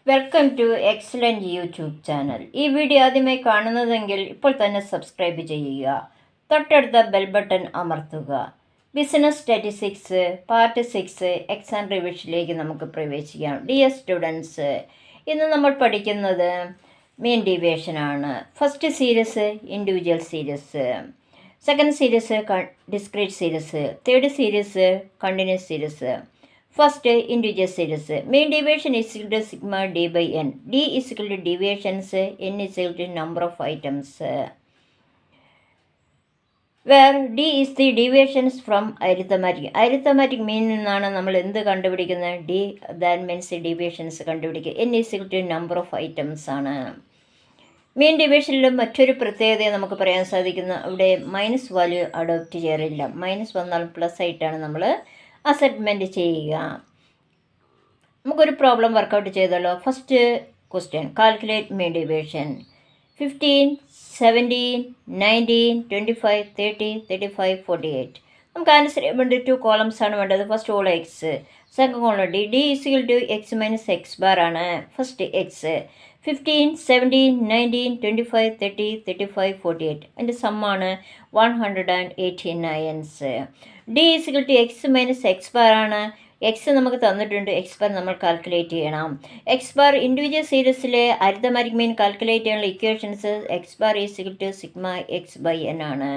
Welcome to excellent YouTube channel. ഈ video ആദ്യമായി കാണുന്നതെങ്കിൽ ഇപ്പോൾ തന്നെ സബ്സ്ക്രൈബ് ചെയ്യുക. തൊട്ടടുത്ത ബെൽ ബട്ടൺ അമർത്തുക. ബിസിനസ് സ്റ്റാറ്റിസ്റ്റിക്സ് പാർട്ട് 6 എക്സാം റിവിഷനിലേക്ക് നമുക്ക് പ്രവേശിക്കാം. ഡിയർ സ്റ്റുഡൻസ്, ഇന്ന് നമ്മൾ പഠിക്കുന്നത് മീൻ ഡീവിയേഷനാണ്. First series individual series, second series discrete series, third series continuous series. First, individual series. Mean deviation is equal to sigma d by n. D is equal to deviations, n is equal to number of items. Where d is the deviations from arithmetic. Arithmetic mean നിന്നാണ് നമ്മൾ എന്ത് കണ്ടുപിടിക്കുന്നത്? d, that means deviations കണ്ടുപിടിക്കുക. n is equal to number of items ആണ്. മീൻ ഡിവിഷനിലും മറ്റൊരു പ്രത്യേകത നമുക്ക് പറയാൻ സാധിക്കുന്ന, അവിടെ മൈനസ് വാല്യൂ അഡോപ്റ്റ് ചെയ്യാറില്ല. മൈനസ് വന്നാലും പ്ലസ് ആയിട്ടാണ് നമ്മൾ അസൈൻമെൻറ്റ് ചെയ്യുക. നമുക്കൊരു പ്രോബ്ലം വർക്കൗട്ട് ചെയ്താലോ? ഫസ്റ്റ് ക്വസ്റ്റ്യൻ, കാൽക്കുലേറ്റ് മീൻ ഡിവിഷൻ. 15, 17, 19, 25, 30, 35, 48. നമുക്ക് ആൻസർ വേണ്ടി 2 കോളംസ് ആണ് വേണ്ടത്. First column X, second column D. D equal to X minus X bar ആണ്. First X 15, 17, 19, 25, 30, 35, 48. അതിൻ്റെ സമ്മാണ് 189. D equal to X minus X bar ആണ്. എക്സ് നമുക്ക് തന്നിട്ടുണ്ട്, എക്സ് ബാർ നമ്മൾ കാൽക്കുലേറ്റ് ചെയ്യണം. എക്സ് ബാർ ഇൻഡിവിജ്വൽ സീരീസിലെ അരിത്തമാറ്റിക് മീൻ കാൽക്കുലേറ്റ് ചെയ്യാനുള്ള equations X bar equal to sigma X by N ആണ്.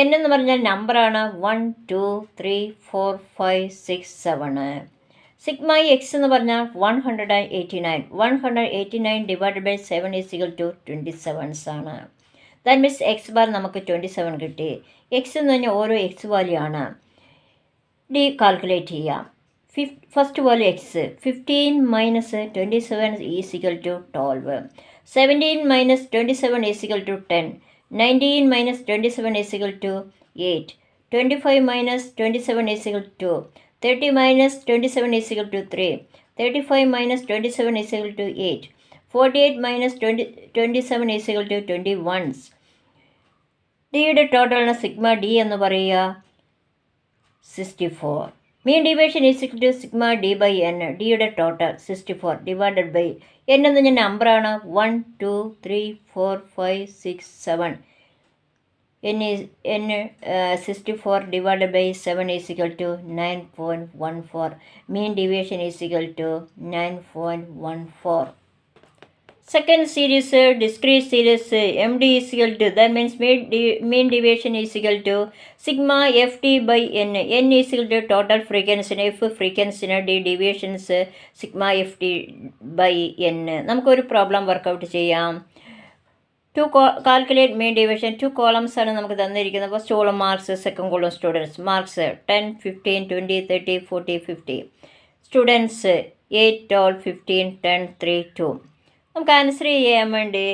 എൻ എന്ന് പറഞ്ഞാൽ നമ്പറാണ്. 1, 2, 3, 4, 5, 6, 7. സിഗ്മ എക്സ് എന്ന് പറഞ്ഞാൽ 189. 189 divided by 7 is equal to 27 ആണ്. ദാറ്റ് മീൻസ് എക്സ് ബാർ നമുക്ക് 27 കിട്ടി. എക്സ് എന്ന് പറഞ്ഞാൽ ഓരോ എക്സ് വാല്യൂ ആണ്. ഡി കാൽക്കുലേറ്റ് ചെയ്യാം. First value X 15 minus 27 is equal to 12. 17 minus 27 is equal to 10. 19 minus 27 is equal to 8. 25 minus 27 is equal to 30 minus 27 is equal to 3. 35 minus 27 is equal to 8. 48 minus 27 is equal to 21. ഡിയുടെ ടോട്ടലിന് sigma D എന്ന് പറയുക 64. Mean division is equal to sigma D by N. ഡിയുടെ total 64 divided by N എന്ന് പറഞ്ഞ നമ്പറാണ്. 1, 2, 3, 4, 5, 6, 7. n 64 divided by 7 is equal to 9.14. Mean deviation is equal to 9.14. Second series, discrete series, md is equal to, that means mean deviation is equal to sigma ft by n. n is equal to total frequency, f frequency, d deviations sigma ft by n. നമുക്കൊരു problem workout ചെയ്യാം. Calculate മീൻ division. 2 columns ആണ് നമുക്ക് തന്നിരിക്കുന്നത്. First column marks, second column students. Marks 10, 15, 20, 30, 40, 50. Students 8, 12, 15, 10, 3, 2. നമുക്ക് answer ചെയ്യാൻ വേണ്ടി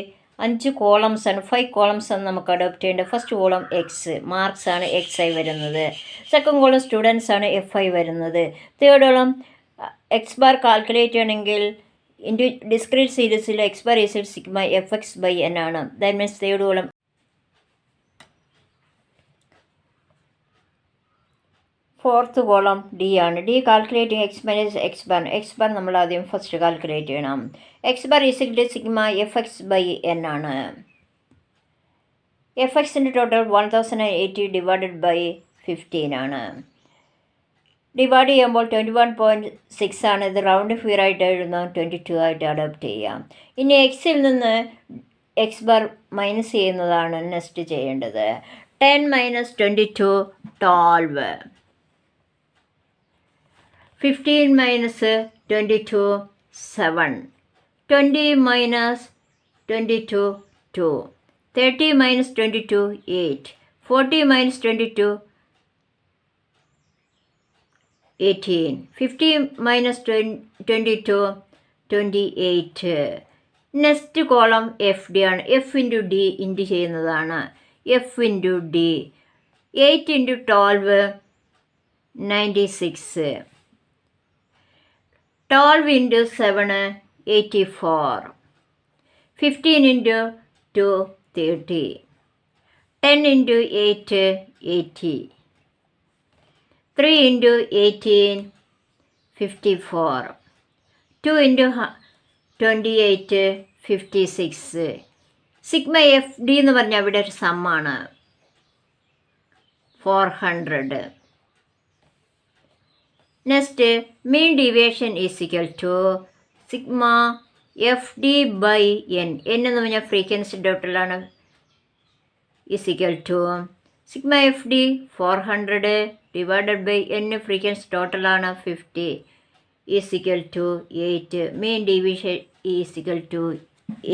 5 columns ആണ്, 5 columns ആണ് നമുക്ക് അഡോപ്റ്റ് ചെയ്യേണ്ടത്. ഫസ്റ്റ് കോളം എക്സ്, മാർക്സ് ആണ് എക്സ് ആയി വരുന്നത്. സെക്കൻഡ് കോളം സ്റ്റുഡൻസ് ആണ് എഫ് ഐ വരുന്നത്. Third column X bar calculate ചെയ്യണമെങ്കിൽ ഡിസ്ക്രീറ്റ് സീരീസിൽ X bar is sigma F X by N ആണ്. That means third column. Fourth column D ആണ്. D calculating X minus X bar. X bar നമ്മൾ ആദ്യം first calculate ചെയ്യണം. X bar is equal to sigma F X by N ആണ്. F എക്സിൻ്റെ total 1080 divided by 15 ആണ്. Divide ചെയ്യുമ്പോൾ 21.6 ആണ്. ഇത് റൗണ്ട് ഫിയർ ആയിട്ട് എഴുതുന്ന 22 ആയിട്ട് അഡോപ്റ്റ് ചെയ്യാം. ഇനി എക്സിൽ നിന്ന് എക്സ് ബാർ മൈനസ് ചെയ്യുന്നതാണ് നെക്സ്റ്റ് ചെയ്യേണ്ടത്. 10 minus 22 12. 15 minus 22 7. 20 minus 22 2. 30 minus 22 8. 40 minus 22 18. 50 minus 22 28. Next column F D ആണ്. എഫ് ഇൻറ്റു ഡി ഇൻറ്റു ചെയ്യുന്നതാണ്. F into D 8 into 12 96. 12 into 7 84. 15 into 2 30. 10 into 8 80. 3 into 18 54. 2 into 28 56. Sigma F D എന്ന് പറഞ്ഞാൽ ഇവിടെ ഒരു സമ്മാണ് 400. Next mean deviation is equal to sigma F D by N. N എന്ന് പറഞ്ഞാൽ frequency ടോട്ടലാണ്. Is equal to sigma F D 400 divided by N frequency ടോട്ടലാണ് 50 is equal to 8. Mean deviation is equal to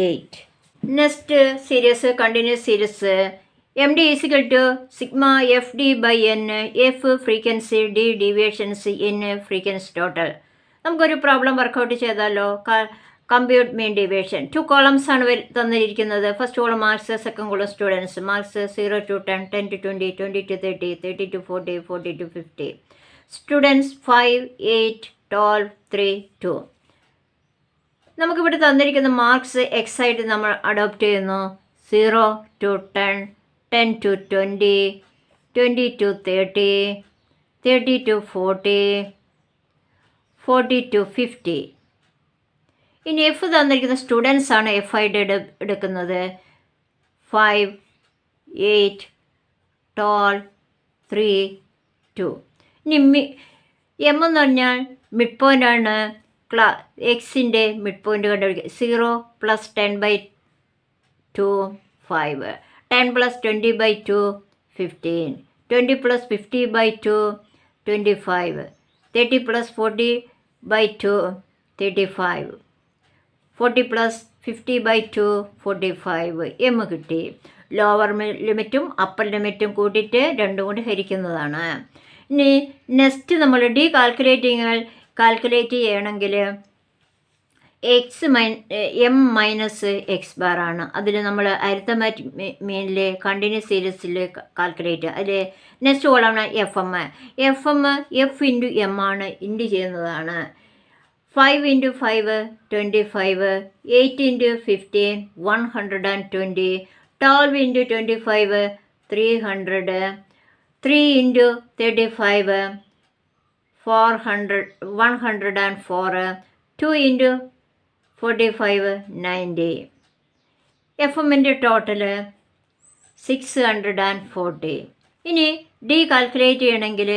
8. Next series continuous series M D is equal to sigma F D by N. F frequency, D deviations, N frequency total. നമുക്കൊരു problem workout ചെയ്താലോ? Compute mean deviation. 2 columns ആണ് തന്നിരിക്കുന്നത്. First column marks, second column students. Marks 0 to 10, 10 to 20, 20 to 30, 30 to 40, 40 to 50. Students 5, 8, 12, 3, 2. നമുക്കിവിടെ തന്നിരിക്കുന്ന marks X ആയിട്ട് നമ്മൾ adopt ചെയ്യുന്നു. 0 to 10, 10 to 20, 20 to 30, 30 to 40, 40 to 50. ഇനി എഫ് തന്നിരിക്കുന്ന സ്റ്റുഡൻസ് ആണ് എഫ് ആയിട്ട് എടുക്കുന്നത്. 5, 8, 12, 3, 2. ഇനി എം എന്ന് പറഞ്ഞാൽ മിഡ് പോയിൻ്റ് ആണ്. എക്സിൻ്റെ മിഡ് പോയിൻ്റ് കണ്ടുപിടിക്കുക. 0 + 10/2 5, 10 + 20/2 15, 20 + 50/2 25, 30 + 40/2 35, 40 + 50/2 45. എം കിട്ടി. ലോവർ ലിമിറ്റും അപ്പർ ലിമിറ്റും കൂട്ടിയിട്ട് രണ്ടും കൂടി ഹരിക്കുന്നതാണ്. ഇനി നെക്സ്റ്റ് നമ്മൾ ഡി കാൽക്കുലേറ്റ് ചെയ്യണമെങ്കിൽ എം മൈനസ് എക്സ് ബാർ ആണ്. അതിൽ നമ്മൾ അരിത്തമാറ്റിക് മീനിൽ കണ്ടിന്യൂസ് സീരീസിൽ കാൽക്കുലേറ്റ്. അതിൽ നെക്സ്റ്റ് കോളമാണ് F M. F into M ആണ്, ഇൻറ്റു ചെയ്യുന്നതാണ്. 5 × 5 25, 8 × 15 120, 12 × 25 300, 3 × 35 400 104, 2 × 45 90. എഫ് എമ്മിൻ്റെ ടോട്ടൽ 640. ഇനി ഡി കാൽക്കുലേറ്റ് ചെയ്യണമെങ്കിൽ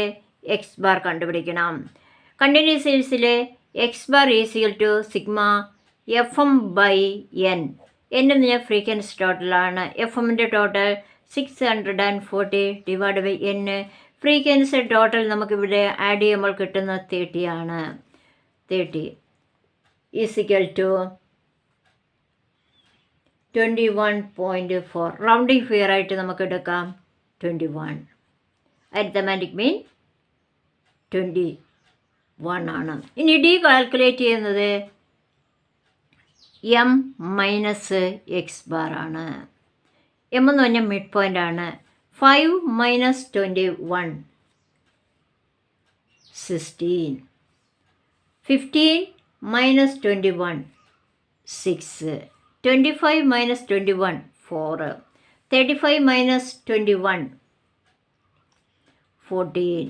എക്സ് ബാർ കണ്ടുപിടിക്കണം. കണ്ടിന്യൂസ് സീരീസിൽ X bar is equal to sigma F M by N. N എന്ന് പറഞ്ഞാൽ ഫ്രീക്വൻസി ടോട്ടലാണ്. എഫ് എമ്മിൻ്റെ total 640 divide by N. Frequency total നമുക്കിവിടെ ആഡ് ചെയ്യുമ്പോൾ കിട്ടുന്ന 30 ആണ്. 30 ഈസ് ഈക്വൽ ടു 21.4. റൗണ്ടിങ് ഫിയർ ആയിട്ട് നമുക്ക് എടുക്കാം 21. അരിത്തമാറ്റിക് മീൻ 21 ആണ്. ഇനി ഡി കാൽക്കുലേറ്റ് ചെയ്യുന്നത് എം മൈനസ് എക്സ് ബാർ ആണ്. എം എന്ന് പറഞ്ഞാൽ മിഡ് പോയിൻ്റ് ആണ്. 5 - 21 16, 15 - 21 6, 25 - 21 4, 35 - 21 14,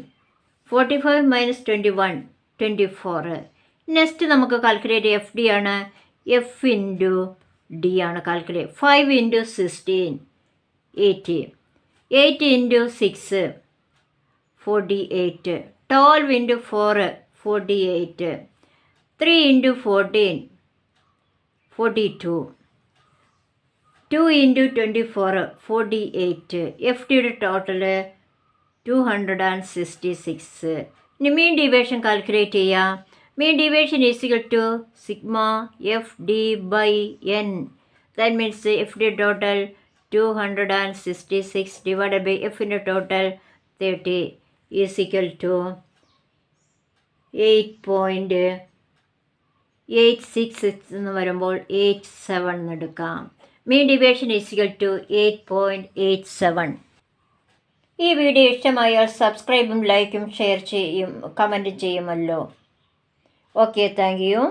45 - 21 24. നെക്സ്റ്റ് നമുക്ക് കാൽക്കുലേറ്റ് എഫ് ഡി ആണ്. എഫ് ഇൻറ്റു ഡി ആണ് കാൽക്കുലേറ്റ്. 5 × 16 80, 8 × 6 48, 12 × 4 48, 3 × 14 42, 2 × 24 48. എഫ് ഡിയുടെ ടോട്ടൽ 266. ഇനി മീൻ ഡീവിയേഷൻ കാൽക്കുലേറ്റ് ചെയ്യാം. Mean deviation is equal to sigma F D by N. That means F D total 266 divided by എഫിൻ്റെ total 30 is equal to 8.866 എന്ന് വരുമ്പോൾ 87 എന്ന് എടുക്കാം. Mean deviation is equal to 8.87. ഈ video ഇഷ്ടമായാൽ സബ്സ്ക്രൈബും ലൈക്കും ഷെയർ ചെയ്യും കമൻറ്റും ചെയ്യുമല്ലോ. Okay, thank you.